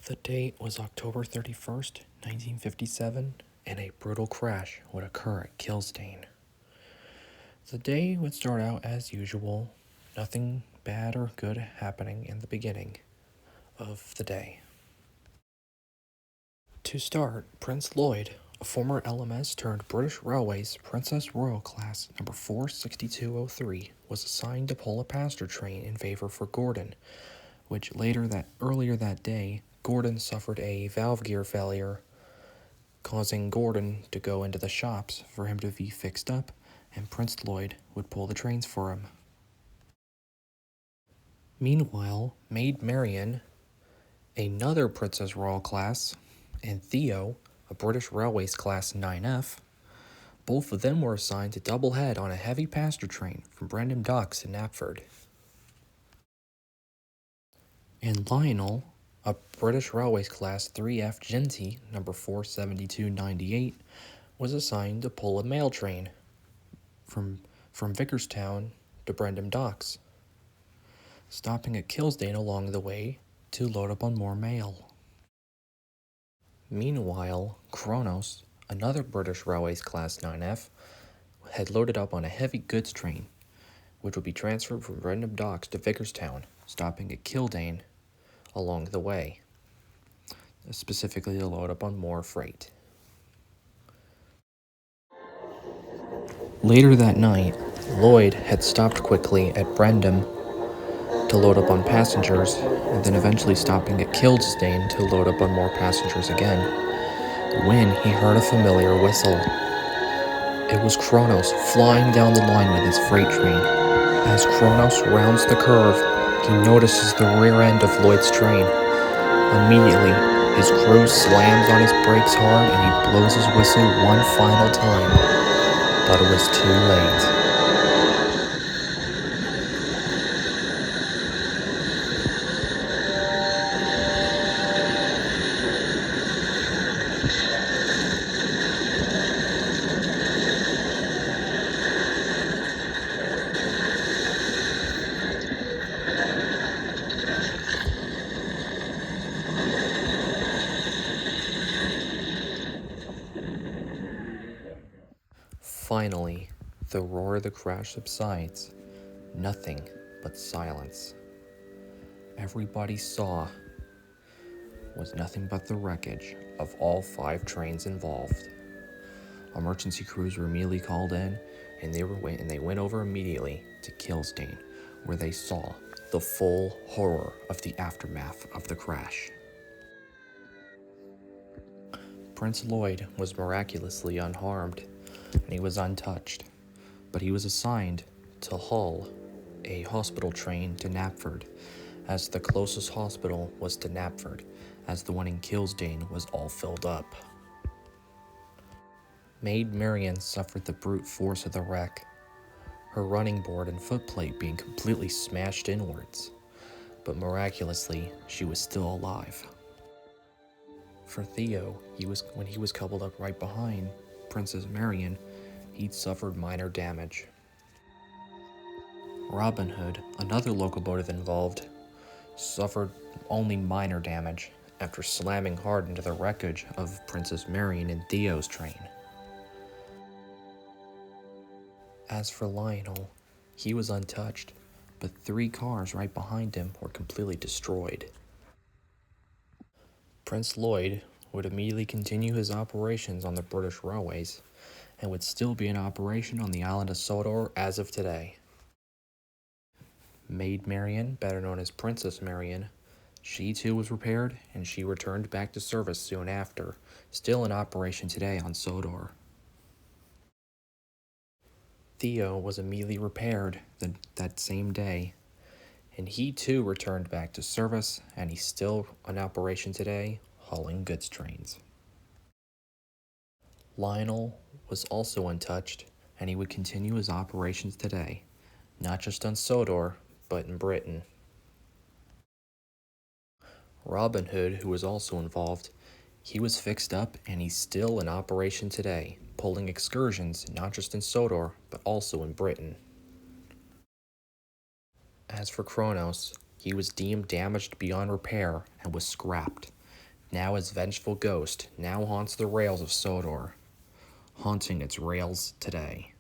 The date was October 31st, 1957, and a brutal crash would occur at Killdane. The day would start out as usual, nothing bad or good happening in the beginning of the day. To start, Prince Lloyd, a former LMS turned British Railways Princess Royal Class number 46203, was assigned to pull a passenger train in favor for Gordon, which earlier that day, Gordon suffered a valve gear failure, causing Gordon to go into the shops for him to be fixed up, and Prince Lloyd would pull the trains for him. Meanwhile, Maid Marian, another Princess Royal class, and Theo, a British Railways Class 9F, both of them were assigned to double head on a heavy passenger train from Brendam Docks to Knapford. And Lionel, a British Railways Class 3F Genty number 47298, was assigned to pull a mail train from Vickerstown to Brendam Docks, stopping at Killdane along the way to load up on more mail. Meanwhile, Kronos, another British Railways Class 9F, had loaded up on a heavy goods train, which would be transferred from Brendam Docks to Vickerstown, stopping at Killdane along the way, specifically to load up on more freight. Later that night, Lloyd had stopped quickly at Brendam to load up on passengers, and then eventually stopping at Killdane to load up on more passengers again, when he heard a familiar whistle. It was Kronos flying down the line with his freight train. As Kronos rounds the curve, he notices the rear end of Lloyd's train. Immediately, his crew slams on his brakes hard and he blows his whistle one final time, but it was too late. Finally, the roar of the crash subsides. Nothing but silence. Everybody saw was nothing but the wreckage of all 5 trains involved. Emergency crews were immediately called in, and they went over immediately to Killdane, where they saw the full horror of the aftermath of the crash. Prince Lloyd was miraculously unharmed, and he was untouched, but he was assigned to haul a hospital train to Knapford, as the closest hospital was to Knapford, as the one in Killdane was all filled up. Maid Marian suffered the brute force of the wreck, her running board and footplate being completely smashed inwards, but miraculously, she was still alive. For Theo, when he was coupled up right behind Princess Marian, he'd suffered minor damage. Robin Hood, another locomotive involved, suffered only minor damage after slamming hard into the wreckage of Princess Marian and Theo's train. As for Lionel, he was untouched, but 3 cars right behind him were completely destroyed. Prince Lloyd would immediately continue his operations on the British Railways and would still be in operation on the island of Sodor as of today. Maid Marian, better known as Princess Marian, she too was repaired and she returned back to service soon after, still in operation today on Sodor. Theo was immediately repaired that same day, and he too returned back to service, and he's still in operation today, hauling goods trains. Lionel was also untouched, and he would continue his operations today, not just on Sodor, but in Britain. Robin Hood, who was also involved, he was fixed up and he's still in operation today, pulling excursions not just in Sodor, but also in Britain. As for Kronos, he was deemed damaged beyond repair and was scrapped, now as vengeful ghost, now haunts the rails of Sodor, haunting its rails today.